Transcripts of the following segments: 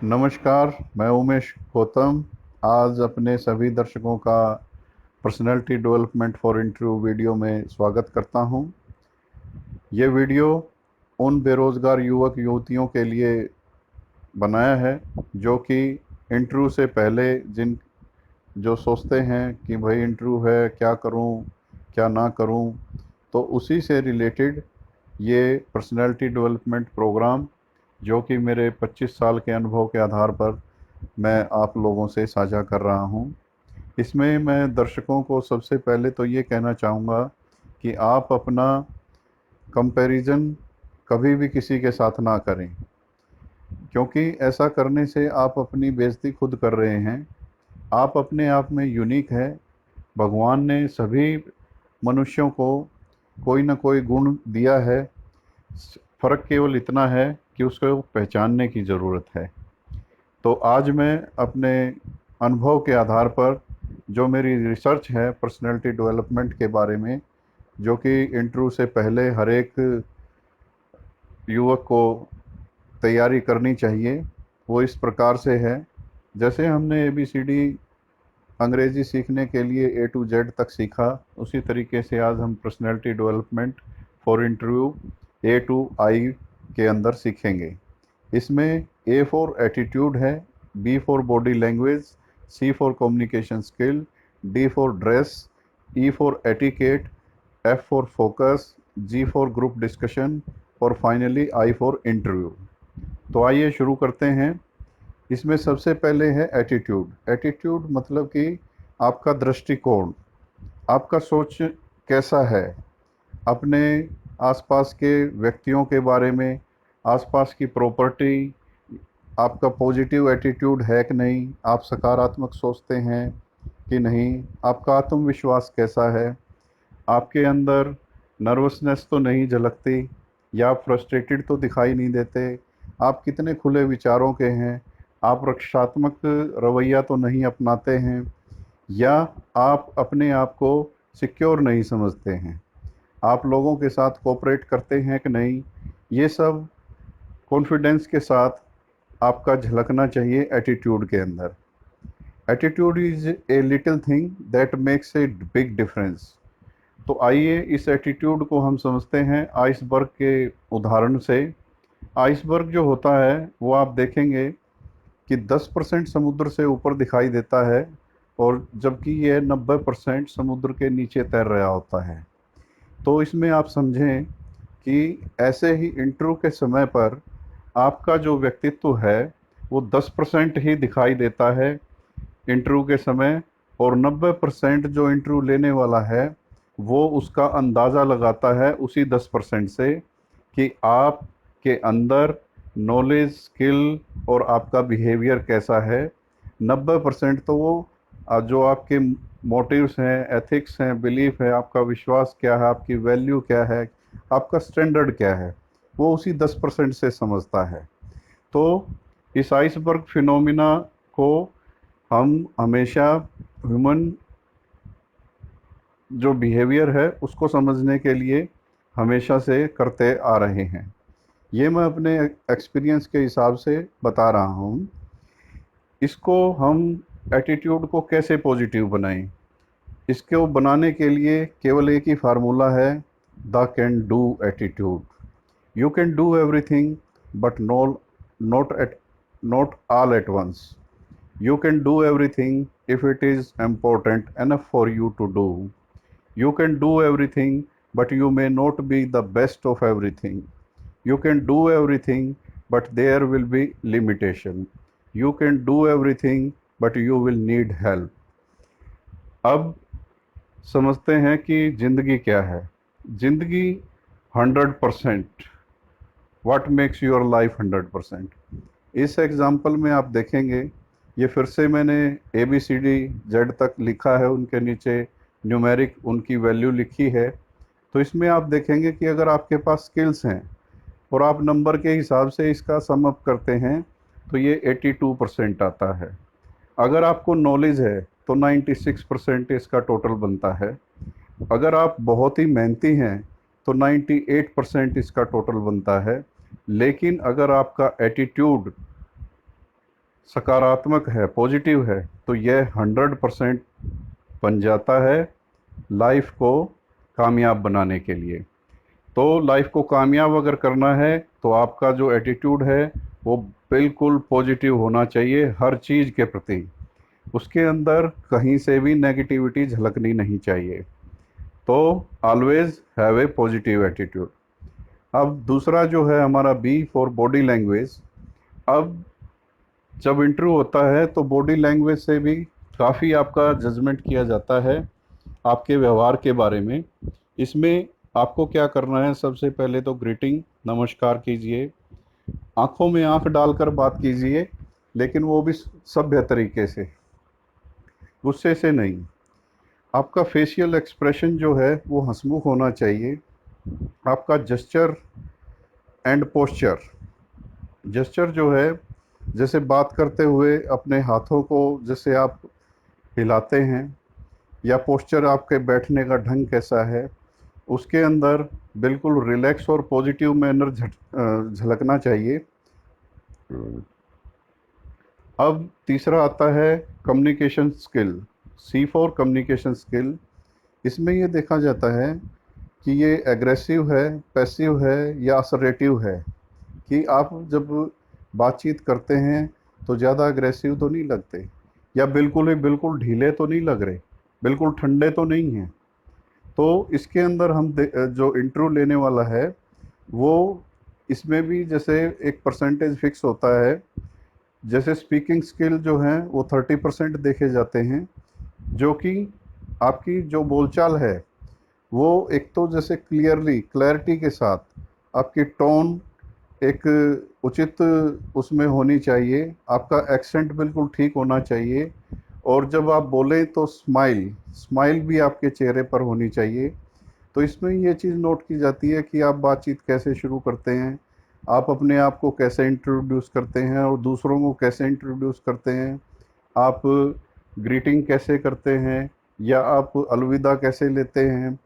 नमस्कार, मैं उमेश गौतम। आज अपने सभी दर्शकों का personality development for interview video में स्वागत करता हूं। ये वीडियो उन बेरोज़गार युवक युवतियों के लिए बनाया है जो कि इंटरव्यू से पहले जिन जो सोचते हैं कि भाई इंटरव्यू है, क्या करूं, क्या ना करूं, तो उसी से रिलेटेड ये पर्सनालिटी डेवलपमेंट प्रोग्राम जो कि मेरे 25 साल के अनुभव के आधार पर मैं आप लोगों से साझा कर रहा हूं। इसमें मैं दर्शकों को सबसे पहले तो ये कहना चाहूँगा कि आप अपना कंपैरिजन कभी भी किसी के साथ ना करें, क्योंकि ऐसा करने से आप अपनी बेइज्जती खुद कर रहे हैं। आप अपने आप में यूनिक है। भगवान ने सभी मनुष्यों को कोई ना कोई गुण दिया है। फ़र्क केवल इतना है कि उसको पहचानने की ज़रूरत है। तो आज मैं अपने अनुभव के आधार पर जो मेरी रिसर्च है पर्सनालिटी डेवलपमेंट के बारे में, जो कि इंटरव्यू से पहले हर एक युवक को तैयारी करनी चाहिए, वो इस प्रकार से है। जैसे हमने ABCD अंग्रेज़ी सीखने के लिए A to Z तक सीखा, उसी तरीके से आज हम personality development for interview A to I के अंदर सीखेंगे। इसमें A फॉर एटीट्यूड है, B for body language, C for communication skill, D for dress, E for etiquette, F for focus, G for group discussion और finally I for interview. तो आइए शुरू करते हैं। इसमें सबसे पहले है एटीट्यूड। एटीट्यूड मतलब कि आपका दृष्टिकोण, आपका सोच कैसा है अपने आसपास के व्यक्तियों के बारे में, आसपास की प्रॉपर्टी। आपका पॉजिटिव एटीट्यूड है कि नहीं, आप सकारात्मक सोचते हैं कि नहीं, आपका आत्मविश्वास कैसा है, आपके अंदर नर्वसनेस तो नहीं झलकती या फ्रस्ट्रेटेड तो दिखाई नहीं देते, आप कितने खुले विचारों के हैं, आप रक्षात्मक रवैया तो नहीं अपनाते हैं, या आप अपने आप को सिक्योर नहीं समझते हैं, आप लोगों के साथ कोऑपरेट करते हैं कि नहीं। ये सब कॉन्फिडेंस के साथ आपका झलकना चाहिए एटीट्यूड के अंदर। Attitude is a little thing that makes a big difference. तो आइए इस एटीट्यूड को हम समझते हैं आइसबर्ग के उदाहरण से। आइसबर्ग जो होता है वो आप देखेंगे कि 10% समुद्र से ऊपर दिखाई देता है, और जबकि यह 90% समुद्र के नीचे तैर रहा होता है। तो इसमें आप समझें कि ऐसे ही इंटरव्यू के समय पर आपका जो व्यक्तित्व है वो 10% ही दिखाई देता है इंटरव्यू के समय, और 90% जो इंटरव्यू लेने वाला है वो उसका अंदाज़ा लगाता है उसी 10% से कि आपके अंदर नॉलेज, स्किल और आपका बिहेवियर कैसा है। 90% तो वो जो आपके मोटिव्स हैं, एथिक्स हैं, बिलीफ है, आपका विश्वास क्या है, आपकी वैल्यू क्या है, आपका स्टैंडर्ड क्या है, वो उसी 10% से समझता है। तो इस आइसबर्ग फिनोमिना को हम हमेशा ह्यूमन जो बिहेवियर है उसको समझने के लिए हमेशा से करते आ रहे हैं। ये मैं अपने एक्सपीरियंस के हिसाब से बता रहा हूँ। इसको हम एटीट्यूड को कैसे पॉजिटिव बनाएं, इसको बनाने के लिए केवल एक ही फार्मूला है, the can do attitude. You can do everything but not all at once. You can do everything if it is important enough for you to do. You can do everything, but you may not be the best of everything. You can do everything, but there will be limitation. You can do everything, but you will need help. अब समझते हैं कि ज़िंदगी क्या है। ज़िंदगी 100%। What makes your life 100%। इस example में आप देखेंगे, ये फिर से मैंने ABCD Z तक लिखा है, उनके नीचे न्यूमेरिक उनकी वैल्यू लिखी है। तो इसमें आप देखेंगे कि अगर आपके पास स्किल्स हैं और आप नंबर के हिसाब से इसका सम अप करते हैं तो ये 82% आता है। अगर आपको नॉलेज है तो 96% इसका टोटल बनता है। अगर आप बहुत ही मेहनती हैं तो 98% इसका टोटल बनता है। लेकिन अगर आपका एटीट्यूड सकारात्मक है, पॉजिटिव है, तो यह 100% बन जाता है लाइफ को कामयाब बनाने के लिए। तो लाइफ को कामयाब अगर करना है तो आपका जो एटीट्यूड है वो बिल्कुल पॉजिटिव होना चाहिए हर चीज़ के प्रति। उसके अंदर कहीं से भी नेगेटिविटी झलकनी नहीं चाहिए। तो always have a positive attitude. अब दूसरा जो है हमारा बी फॉर बॉडी लैंग्वेज। अब जब इंटरव्यू होता है तो बॉडी लैंग्वेज से भी काफ़ी आपका जजमेंट किया जाता है आपके व्यवहार के बारे में। इसमें आपको क्या करना है, सबसे पहले तो ग्रीटिंग, नमस्कार कीजिए, आंखों में आंख डालकर बात कीजिए, लेकिन वो भी सभ्य तरीके से, गुस्से से नहीं। आपका फेशियल एक्सप्रेशन जो है वो हंसमुख होना चाहिए। आपका जेस्चर एंड पोस्चर, जेस्चर जो है, जैसे बात करते हुए अपने हाथों को जैसे आप हिलाते हैं, या पोस्चर आपके बैठने का ढंग कैसा है, उसके अंदर बिल्कुल रिलैक्स और पॉजिटिव मैनर झलकना चाहिए। अब तीसरा आता है communication skill, C for communication skill. इसमें ये देखा जाता है कि ये एग्रेसिव है, पैसिव है या असर्टिव है, कि आप जब बातचीत करते हैं तो ज़्यादा अग्रेसिव तो नहीं लगते, या बिल्कुल ही बिल्कुल ढीले तो नहीं लग रहे, बिल्कुल ठंडे तो नहीं हैं। तो इसके अंदर हम जो इंटरव्यू लेने वाला है वो, इसमें भी जैसे एक परसेंटेज फिक्स होता है। जैसे स्पीकिंग स्किल जो हैं वो 30% देखे जाते हैं, जो कि आपकी जो बोलचाल है वो एक तो जैसे क्लियरली, क्लैरिटी के साथ, आपकी टोन एक उचित उसमें होनी चाहिए, आपका एक्सेंट बिल्कुल ठीक होना चाहिए, और जब आप बोलें तो स्माइल, स्माइल भी आपके चेहरे पर होनी चाहिए। तो इसमें ये चीज़ नोट की जाती है कि आप बातचीत कैसे शुरू करते हैं, आप अपने आप को कैसे इंट्रोड्यूस करते हैं और दूसरों को कैसे इंट्रोड्यूस करते हैं, आप ग्रीटिंग कैसे करते हैं, या आप अलविदा कैसे लेते हैं,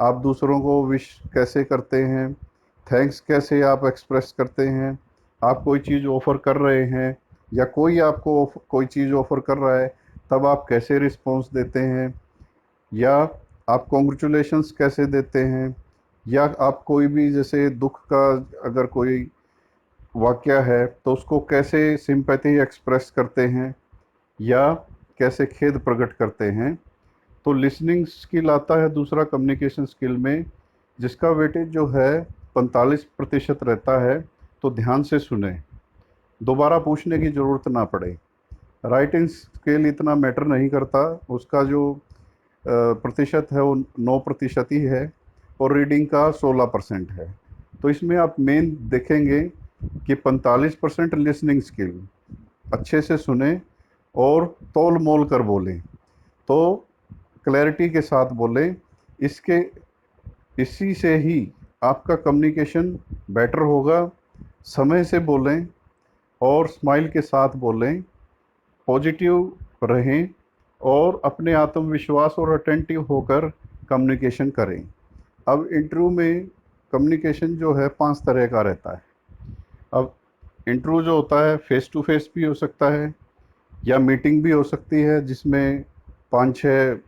आप दूसरों को विश कैसे करते हैं, थैंक्स कैसे आप एक्सप्रेस करते हैं, आप कोई चीज़ ऑफ़र कर रहे हैं या कोई आपको कोई चीज़ ऑफ़र कर रहा है तब आप कैसे रिस्पॉन्स देते हैं, या आप कॉन्ग्रेचुलेशंस कैसे देते हैं, या आप कोई भी जैसे दुख का अगर कोई वाक़या है तो उसको कैसे सिंपैथी एक्सप्रेस करते हैं या कैसे खेद प्रकट करते हैं। तो लिसनिंग स्किल आता है दूसरा कम्युनिकेशन स्किल में, जिसका वेटेज जो है 45% रहता है। तो ध्यान से सुने, दोबारा पूछने की ज़रूरत ना पड़े। राइटिंग स्किल इतना मैटर नहीं करता, उसका जो प्रतिशत है वो 9% ही है, और रीडिंग का 16% है। तो इसमें आप मेन देखेंगे कि 45% लिसनिंग स्किल, अच्छे से सुने और तौल मोल कर बोलें, तो क्लैरिटी के साथ बोलें। इसके इसी से ही आपका कम्युनिकेशन बेटर होगा। समय से बोलें और स्माइल के साथ बोलें, पॉजिटिव रहें और अपने आत्मविश्वास और अटेंटिव होकर कम्युनिकेशन करें। अब इंटरव्यू में कम्युनिकेशन जो है 5 तरह का रहता है। अब इंटरव्यू जो होता है फेस टू फेस भी हो सकता है या मीटिंग भी हो सकती है, जिसमें 5-6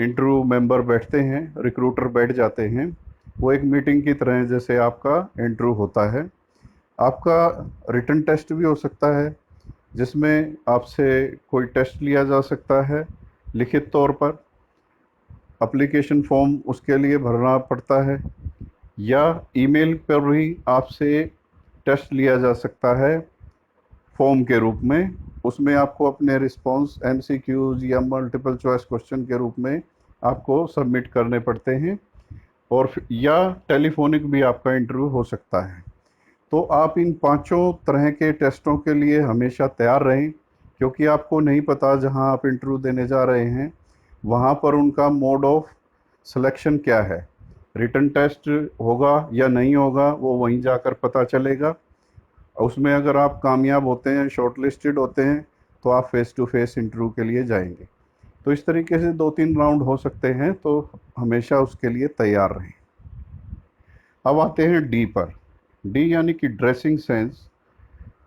इंटरव्यू मेंबर बैठते हैं, रिक्रूटर बैठ जाते हैं। वो एक मीटिंग की तरह जैसे आपका इंटरव्यू होता है। आपका रिटन टेस्ट भी हो सकता है, जिसमें आपसे कोई टेस्ट लिया जा सकता है लिखित तौर पर, एप्लीकेशन फॉर्म उसके लिए भरना पड़ता है, या ईमेल पर भी आपसे टेस्ट लिया जा सकता है फॉर्म के रूप में। उसमें आपको अपने रिस्पॉन्स एमसीक्यूज या मल्टीपल चॉइस क्वेश्चन के रूप में आपको सबमिट करने पड़ते हैं, और या टेलीफोनिक भी आपका इंटरव्यू हो सकता है। तो आप इन पांचों तरह के टेस्टों के लिए हमेशा तैयार रहें, क्योंकि आपको नहीं पता जहां आप इंटरव्यू देने जा रहे हैं वहां पर उनका मोड ऑफ सिलेक्शन क्या है। रिटन टेस्ट होगा या नहीं होगा वो वहीं जाकर पता चलेगा। उसमें अगर आप कामयाब होते हैं, शॉर्टलिस्टेड होते हैं, तो आप फेस टू फेस इंटरव्यू के लिए जाएंगे। तो इस तरीके से 2-3 राउंड हो सकते हैं, तो हमेशा उसके लिए तैयार रहें। अब आते हैं डी पर। डी यानी कि ड्रेसिंग सेंस।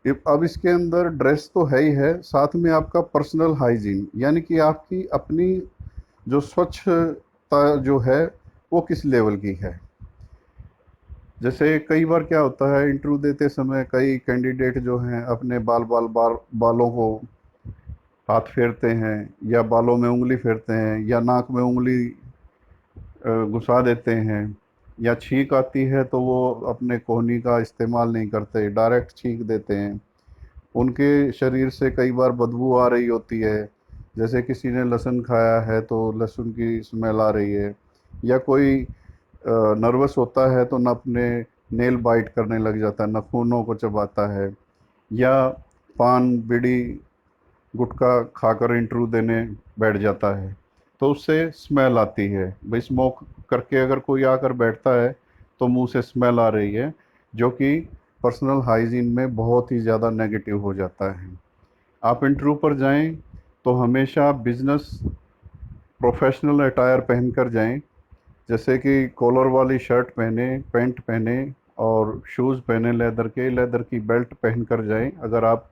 अब इसके अंदर ड्रेस तो है ही है, साथ में आपका पर्सनल हाइजीन, यानी कि आपकी अपनी जो स्वच्छता जो है वो किस लेवल की है। जैसे कई बार क्या होता है, इंटरव्यू देते समय कई कैंडिडेट जो हैं अपने बालों को हाथ फेरते हैं, या बालों में उंगली फेरते हैं, या नाक में उंगली घुसा देते हैं, या छींक आती है तो वो अपने कोहनी का इस्तेमाल नहीं करते, डायरेक्ट छींक देते हैं। उनके शरीर से कई बार बदबू आ रही होती है, जैसे किसी ने लहसुन खाया है तो लहसुन की स्मेल आ रही है, या कोई नर्वस होता है तो न अपने नेल बाइट करने लग जाता है, नाखूनों को चबाता है, या पान बीड़ी गुटखा खाकर इंटरव्यू देने बैठ जाता है, तो उससे स्मेल आती है। भाई स्मोक करके अगर कोई आकर बैठता है तो मुंह से स्मेल आ रही है, जो कि पर्सनल हाइजीन में बहुत ही ज़्यादा नेगेटिव हो जाता है। आप इंटरव्यू पर जाएं तो हमेशा बिजनेस प्रोफेशनल अटायर पहनकर जाएं, जैसे कि कॉलर वाली शर्ट पहने, पैंट पहने, और शूज़ पहने लेदर की बेल्ट पहन कर जाएं। अगर आप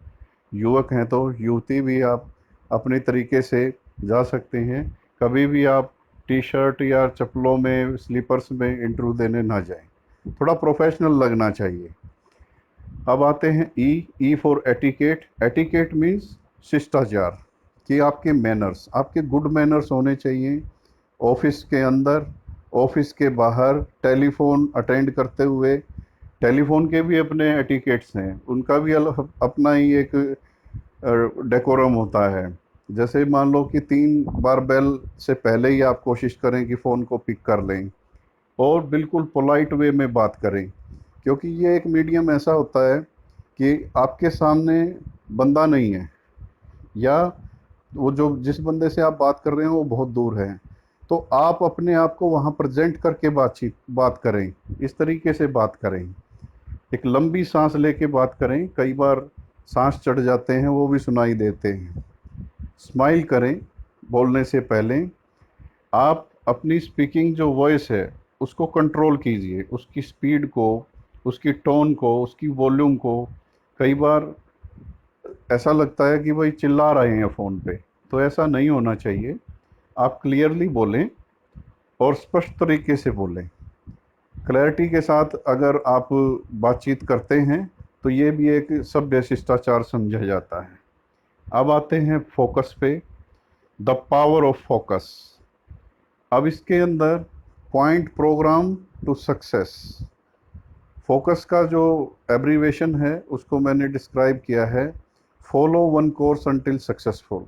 युवक हैं तो युवती भी आप अपने तरीके से जा सकते हैं। कभी भी आप टी शर्ट या चप्पलों में स्लीपर्स में इंटरव्यू देने ना जाएं, थोड़ा प्रोफेशनल लगना चाहिए। अब आते हैं E for etiquette. Etiquette means शिष्टाचार, कि आपके मैनर्स, आपके गुड मैनर्स होने चाहिए। ऑफिस के अंदर, ऑफिस के बाहर, टेलीफोन अटेंड करते हुए, टेलीफोन के भी अपने एटिकेट्स हैं, उनका भी अपना ही एक डेकोरम होता है। जैसे मान लो कि 3 बार बेल से पहले ही आप कोशिश करें कि फ़ोन को पिक कर लें, और बिल्कुल पोलाइट वे में बात करें, क्योंकि ये एक मीडियम ऐसा होता है कि आपके सामने बंदा नहीं है, या वो जो जिस बंदे से आप बात कर रहे हैं वो बहुत दूर है, तो आप अपने आप को वहाँ प्रेजेंट करके बात करें, इस तरीके से बात करें। एक लंबी सांस लेके बात करें, कई बार सांस चढ़ जाते हैं वो भी सुनाई देते हैं। स्माइल करें बोलने से पहले। आप अपनी स्पीकिंग जो वॉइस है उसको कंट्रोल कीजिए, उसकी स्पीड को, उसकी टोन को, उसकी वॉल्यूम को। कई बार ऐसा लगता है कि भाई चिल्ला रहे हैं फ़ोन पे, तो ऐसा नहीं होना चाहिए। आप क्लियरली बोलें और स्पष्ट तरीके से बोलें। क्लैरिटी के साथ अगर आप बातचीत करते हैं तो ये भी एक सभ्य शिष्टाचार समझा जाता है। अब आते हैं फोकस पे, द पावर ऑफ फोकस। अब इसके अंदर point program to success, focus का जो एब्रीवेशन है उसको मैंने डिस्क्राइब किया है, follow one course until successful.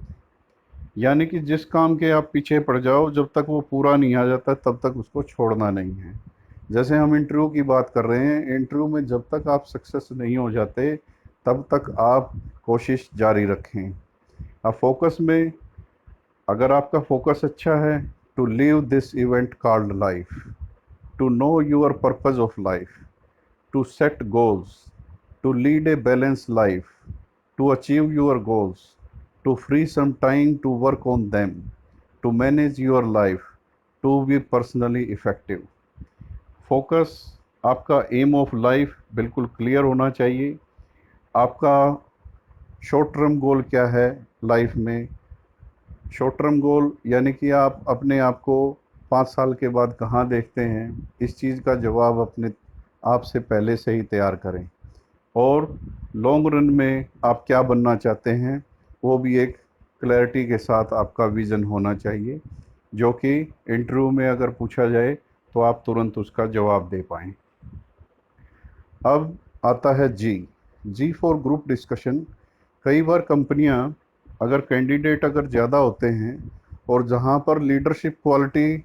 यानी कि जिस काम के आप पीछे पड़ जाओ, जब तक वो पूरा नहीं आ जाता तब तक उसको छोड़ना नहीं है। जैसे हम इंटरव्यू की बात कर रहे हैं, इंटरव्यू में जब तक आप सक्सेस नहीं हो जाते तब तक आप कोशिश जारी रखें। अब फोकस में, अगर आपका फोकस अच्छा है, to live this event called life, to know your purpose of life, to set goals, to lead a balance life, to achieve your goals, to free some time to work on them, to manage your life, to be personally effective. Focus, आपका aim of life बिल्कुल clear होना चाहिए। आपका short term goal क्या है life में। Short term goal यानी कि आप अपने आप को 5 साल के बाद कहाँ देखते हैं, इस चीज़ का जवाब अपने आप से पहले से ही तैयार करें। और लॉन्ग रन में आप क्या बनना चाहते हैं, वो भी एक क्लैरिटी के साथ आपका विज़न होना चाहिए, जो कि इंटरव्यू में अगर पूछा जाए तो आप तुरंत उसका जवाब दे पाएँ। अब आता है जी फॉर ग्रुप डिस्कशन। कई बार कंपनियां, अगर कैंडिडेट अगर ज़्यादा होते हैं और जहां पर लीडरशिप क्वालिटी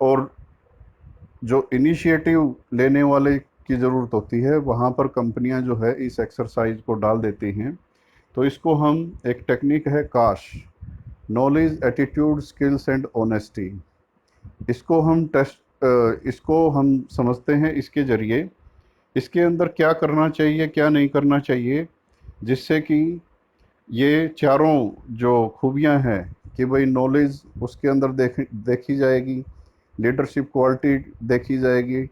और जो इनिशिएटिव लेने वाले की ज़रूरत होती है, वहां पर कंपनियां जो है इस एक्सरसाइज को डाल देती हैं। तो इसको हम, एक टेक्निक है काश, knowledge attitude skills and honesty. इसको हम समझते हैं इसके ज़रिए, इसके अंदर क्या करना चाहिए क्या नहीं करना चाहिए, जिससे कि ये चारों जो खूबियां हैं, कि भाई नॉलेज उसके अंदर देखी जाएगी, लीडरशिप क्वालिटी देखी जाएगी,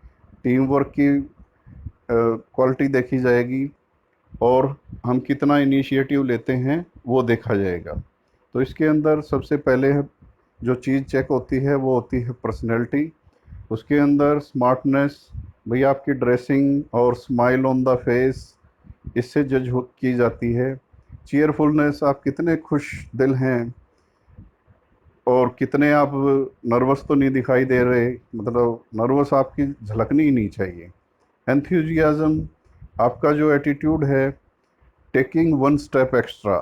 टीम वर्क की क्वालिटी देखी जाएगी, और हम कितना इनिशिएटिव लेते हैं वो देखा जाएगा। तो इसके अंदर सबसे पहले जो चीज़ चेक होती है वो होती है पर्सनैलिटी। उसके अंदर स्मार्टनेस, भाई आपकी ड्रेसिंग और स्माइल ऑन द फेस, इससे जज की जाती है। चीयरफुलनेस, आप कितने खुश दिल हैं और कितने आप नर्वस तो नहीं दिखाई दे रहे, मतलब नर्वस आपकी झलकनी ही नहीं चाहिए। एंथुजियाज्म, आपका जो एटीट्यूड है, टेकिंग वन स्टेप एक्स्ट्रा,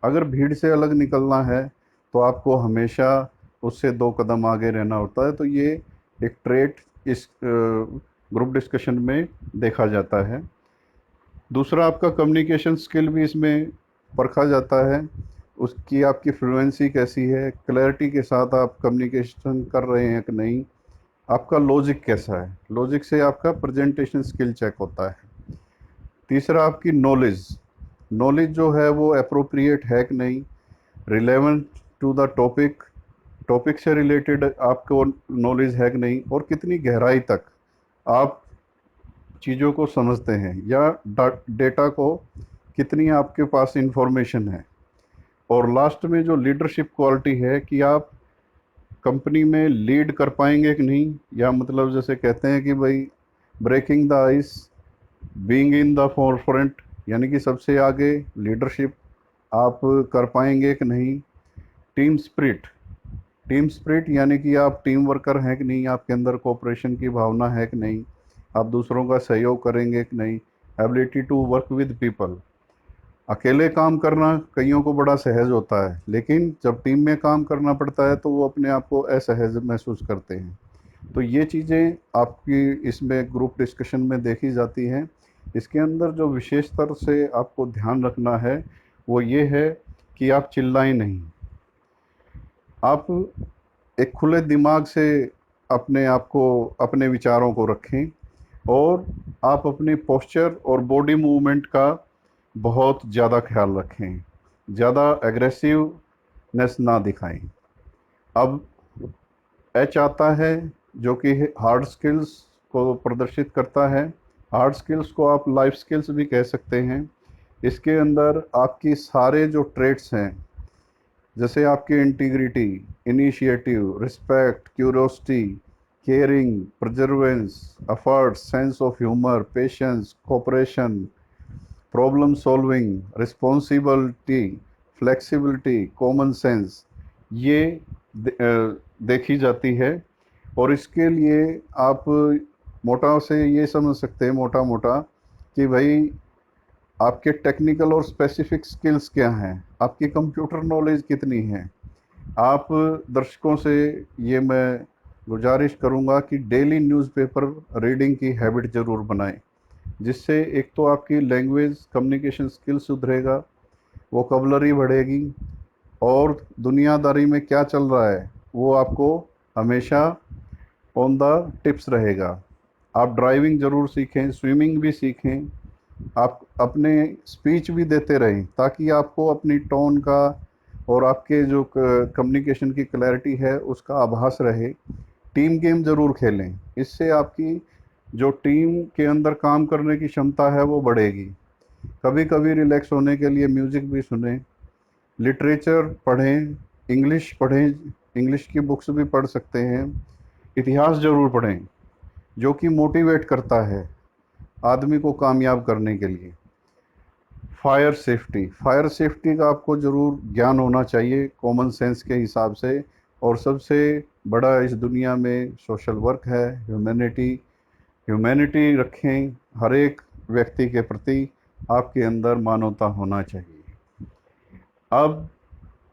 अगर भीड़ से अलग निकलना है तो आपको हमेशा उससे 2 कदम आगे रहना होता है। तो ये एक ट्रेट इस ग्रुप डिस्कशन में देखा जाता है। दूसरा, आपका कम्युनिकेशन स्किल भी इसमें परखा जाता है। उसकी आपकी फ्लुएंसी कैसी है, क्लैरिटी के साथ आप कम्युनिकेशन कर रहे हैं कि नहीं, आपका लॉजिक कैसा है, लॉजिक से आपका प्रेजेंटेशन स्किल चेक होता है। तीसरा, आपकी नॉलेज, नॉलेज जो है वो अप्रोप्रिएट है कि नहीं, रिलेवेंट टू ड टॉपिक, टॉपिक से रिलेटेड आपको नॉलेज है कि नहीं, और कितनी गहराई तक आप चीज़ों को समझते हैं या डेटा को कितनी आपके पास इंफॉर्मेशन है। और लास्ट में जो लीडरशिप क्वालिटी है कि आप कंपनी में लीड कर पाएंगे कि नहीं, या मतलब जैसे कहते हैं कि भाई breaking the ice, being in the forefront, यानी कि सबसे आगे लीडरशिप आप कर पाएंगे कि नहीं। टीम स्पिरिट, टीम स्पिरिट यानी कि आप टीम वर्कर हैं कि नहीं, आपके अंदर कोऑपरेशन की भावना है कि नहीं, आप दूसरों का सहयोग करेंगे कि नहीं। Ability to work with people, अकेले काम करना कईयों को बड़ा सहज होता है, लेकिन जब टीम में काम करना पड़ता है तो वो अपने आप को असहज महसूस करते हैं। तो ये चीज़ें आपकी इसमें ग्रुप डिस्कशन में देखी जाती हैं। इसके अंदर जो विशेष तौर से आपको ध्यान रखना है वो ये है कि आप चिल्लाएं नहीं। आप एक खुले दिमाग से अपने आप को, अपने विचारों को रखें, और आप अपनी पोस्चर और बॉडी मूवमेंट का बहुत ज़्यादा ख्याल रखें, ज़्यादा एग्रेसिवनेस ना दिखाएं। अब एच आता है जो कि हार्ड स्किल्स को प्रदर्शित करता है। हार्ड स्किल्स को आप लाइफ स्किल्स भी कह सकते हैं। इसके अंदर आपकी सारे जो ट्रेट्स हैं, जैसे आपकी integrity, initiative, respect, curiosity, caring, perseverance, effort, sense of humour, patience, cooperation, problem solving, responsibility, flexibility, common sense, ये देखी जाती है। और इसके लिए आप मोटा से ये समझ सकते हैं, मोटा मोटा, कि भाई आपके टेक्निकल और स्पेसिफिक स्किल्स क्या हैं, आपकी कंप्यूटर नॉलेज कितनी है। आप दर्शकों से ये मैं गुजारिश करूँगा कि डेली न्यूज़पेपर रीडिंग की हैबिट ज़रूर बनाएं, जिससे एक तो आपकी लैंग्वेज कम्युनिकेशन स्किल सुधरेगा, वोकैबुलरी बढ़ेगी, और दुनियादारी में क्या चल रहा है वो आपको हमेशा ऑन द टिप्स रहेगा। आप ड्राइविंग ज़रूर सीखें, स्विमिंग भी सीखें, आप अपने स्पीच भी देते रहें, ताकि आपको अपनी टोन का और आपके जो कम्युनिकेशन की क्लैरिटी है उसका आभास रहे। टीम गेम ज़रूर खेलें, इससे आपकी जो टीम के अंदर काम करने की क्षमता है वो बढ़ेगी। कभी कभी रिलैक्स होने के लिए म्यूज़िक भी सुनें, लिटरेचर पढ़ें, इंग्लिश पढ़ें, इंग्लिश की बुक्स भी पढ़ सकते हैं। इतिहास ज़रूर पढ़ें, जो कि मोटिवेट करता है आदमी को कामयाब करने के लिए। फायर सेफ्टी, फायर सेफ्टी का आपको ज़रूर ज्ञान होना चाहिए कॉमन सेंस के हिसाब से। और सबसे बड़ा इस दुनिया में सोशल वर्क है, ह्यूमैनिटी, ह्यूमैनिटी रखें, हर एक व्यक्ति के प्रति आपके अंदर मानवता होना चाहिए। अब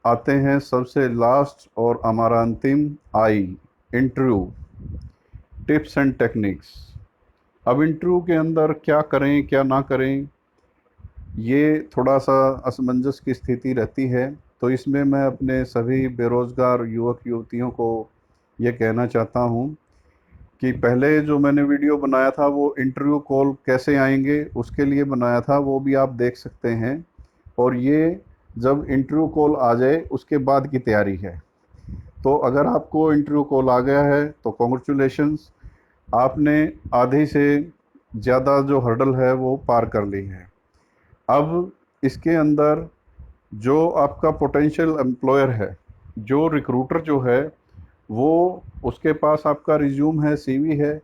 आते हैं सबसे लास्ट और हमारा अंतिम आई, इंटरव्यू, टिप्स एंड टेक्निक्स। अब इंटरव्यू के अंदर क्या करें क्या ना करें, ये थोड़ा सा असमंजस की स्थिति रहती है। तो इसमें मैं अपने सभी बेरोज़गार युवक युवतियों को ये कहना चाहता हूँ कि पहले जो मैंने वीडियो बनाया था वो इंटरव्यू कॉल कैसे आएंगे उसके लिए बनाया था, वो भी आप देख सकते हैं। और ये जब इंटरव्यू कॉल आ जाए उसके बाद की तैयारी है। तो अगर आपको इंटरव्यू कॉल आ गया है तो कॉन्ग्रेचुलेशंस, आपने आधे से ज़्यादा जो हर्डल है वो पार कर ली है। अब इसके अंदर जो आपका पोटेंशियल एम्प्लॉयर है, जो रिक्रूटर जो है, वो उसके पास आपका रिज्यूम है, सीवी है,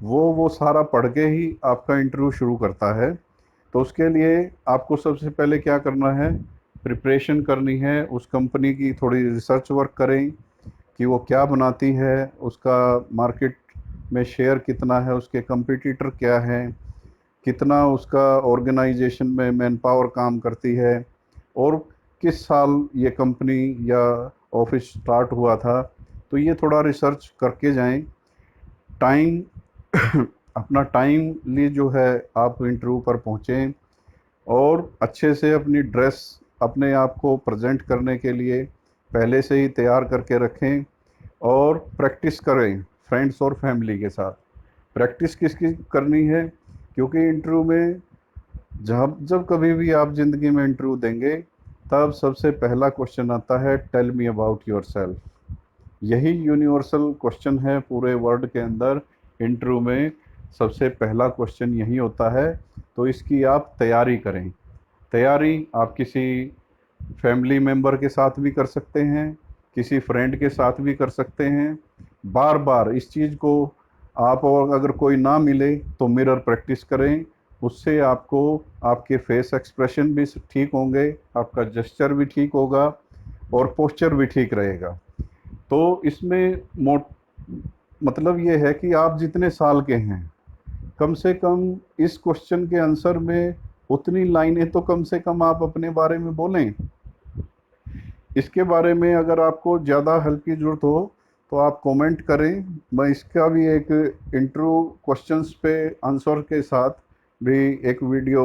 वो सारा पढ़ के ही आपका इंटरव्यू शुरू करता है। तो उसके लिए आपको सबसे पहले क्या करना है, प्रिपरेशन करनी है, उस कंपनी की थोड़ी रिसर्च वर्क करें कि वो क्या बनाती है, उसका मार्केट में शेयर कितना है, उसके कंपटीटर क्या हैं, कितना उसका ऑर्गेनाइजेशन में मैन पावर काम करती है, और किस साल ये कंपनी या ऑफिस स्टार्ट हुआ था। तो ये थोड़ा रिसर्च करके जाएं। टाइम अपना टाइम ली जो है, आप इंटरव्यू पर पहुँचें और अच्छे से अपनी ड्रेस अपने आप को प्रेजेंट करने के लिए पहले से ही तैयार करके रखें और प्रैक्टिस करें फ्रेंड्स और फैमिली के साथ। प्रैक्टिस किसकी करनी है, क्योंकि इंटरव्यू में जब जब कभी भी आप ज़िंदगी में इंटरव्यू देंगे, तब सबसे पहला क्वेश्चन आता है, tell me about yourself. यही यूनिवर्सल क्वेश्चन है पूरे वर्ल्ड के अंदर। इंटरव्यू में सबसे पहला क्वेश्चन यही होता है। तो इसकी आप तैयारी करें। तैयारी आप किसी फैमिली मेम्बर के साथ भी कर सकते हैं, किसी फ्रेंड के साथ भी कर सकते हैं। बार बार इस चीज़ को आप, और अगर कोई ना मिले तो मिरर प्रैक्टिस करें। उससे आपको आपके फेस एक्सप्रेशन भी ठीक होंगे, आपका जेस्चर भी ठीक होगा और पोस्चर भी ठीक रहेगा। तो इसमें मतलब ये है कि आप जितने साल के हैं, कम से कम इस क्वेश्चन के आंसर में उतनी लाइनें तो कम से कम आप अपने बारे में बोलें। इसके बारे में अगर आपको ज़्यादा हेल्प की ज़रूरत हो तो आप कमेंट करें। मैं इसका भी एक इंटरव्यू क्वेश्चंस पे आंसर के साथ भी एक वीडियो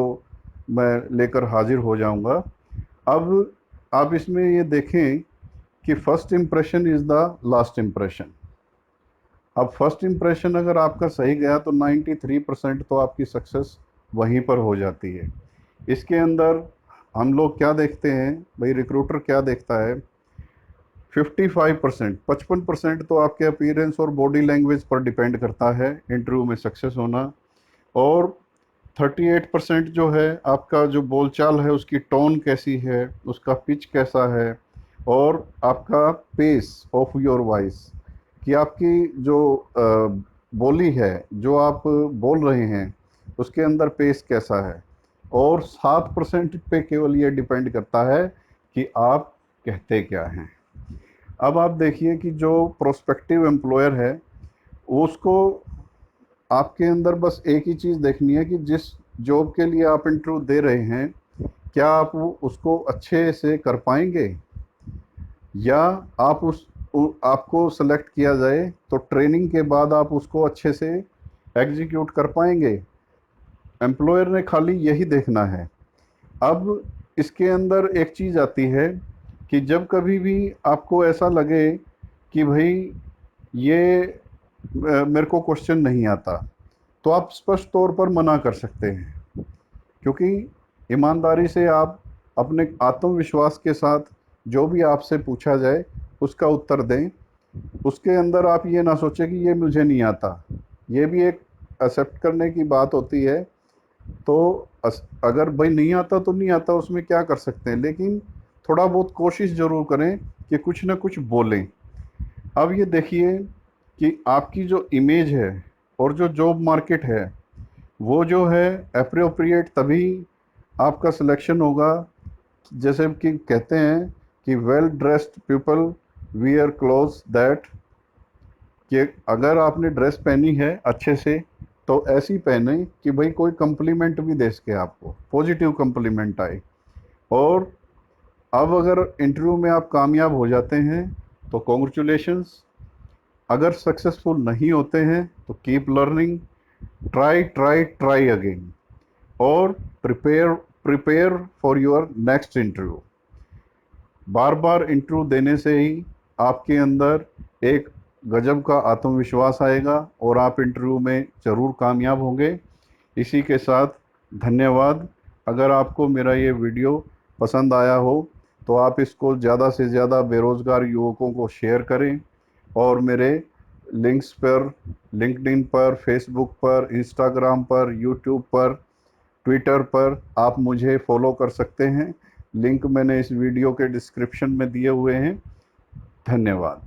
मैं लेकर हाजिर हो जाऊंगा। अब आप इसमें ये देखें कि first impression is the last impression. अब फर्स्ट इम्प्रेशन अगर आपका सही गया तो 93% तो आपकी सक्सेस वहीं पर हो जाती है। इसके अंदर हम लोग क्या देखते हैं भाई, रिक्रूटर क्या देखता है, 55%, 55% तो आपके अपीयरेंस और बॉडी लैंग्वेज पर डिपेंड करता है इंटरव्यू में सक्सेस होना। और 38% जो है आपका जो बोलचाल है, उसकी टोन कैसी है, उसका पिच कैसा है, और आपका पेस ऑफ योर वॉइस, कि आपकी जो बोली है, जो आप बोल रहे हैं, उसके अंदर पेस कैसा है। और 7% पे केवल ये डिपेंड करता है कि आप कहते क्या हैं। अब आप देखिए कि जो प्रोस्पेक्टिव एम्प्लॉयर है, उसको आपके अंदर बस एक ही चीज़ देखनी है कि जिस जॉब के लिए आप इंटरव्यू दे रहे हैं, क्या आप उसको अच्छे से कर पाएंगे, या आप आपको सेलेक्ट किया जाए तो ट्रेनिंग के बाद आप उसको अच्छे से एग्जीक्यूट कर पाएंगे। एम्प्लॉयर ने खाली यही देखना है। अब इसके अंदर एक चीज़ आती है कि जब कभी भी आपको ऐसा लगे कि भाई ये मेरे को क्वेश्चन नहीं आता, तो आप स्पष्ट तौर पर मना कर सकते हैं। क्योंकि ईमानदारी से आप अपने आत्मविश्वास के साथ जो भी आपसे पूछा जाए उसका उत्तर दें। उसके अंदर आप ये ना सोचें कि ये मुझे नहीं आता। ये भी एक एक्सेप्ट करने की बात होती है। तो अगर भाई नहीं आता तो नहीं आता, उसमें क्या कर सकते हैं, लेकिन थोड़ा बहुत कोशिश ज़रूर करें कि कुछ ना कुछ बोलें। अब ये देखिए कि आपकी जो इमेज है और जो जॉब मार्केट है, वो जो है अप्रोप्रिएट तभी आपका सिलेक्शन होगा। जैसे कि कहते हैं कि well dressed people wear clothes that, कि अगर आपने ड्रेस पहनी है अच्छे से तो ऐसी पहने कि भाई कोई कम्प्लीमेंट भी दे सके, आपको पॉजिटिव कम्प्लीमेंट आए। और अब अगर इंटरव्यू में आप कामयाब हो जाते हैं तो कॉन्ग्रेचुलेशंस। अगर सक्सेसफुल नहीं होते हैं तो keep learning, try try try again, और prepare prepare for your next interview. बार बार इंटरव्यू देने से ही आपके अंदर एक गजब का आत्मविश्वास आएगा और आप इंटरव्यू में ज़रूर कामयाब होंगे। इसी के साथ धन्यवाद। अगर आपको मेरा ये वीडियो पसंद आया हो तो आप इसको ज़्यादा से ज़्यादा बेरोज़गार युवकों को शेयर करें, और मेरे लिंक्स पर, लिंक्डइन पर, फेसबुक पर, इंस्टाग्राम पर, यूट्यूब पर ट्विटर पर आप मुझे फॉलो कर सकते हैं। लिंक मैंने इस वीडियो के डिस्क्रिप्शन में दिए हुए हैं। धन्यवाद।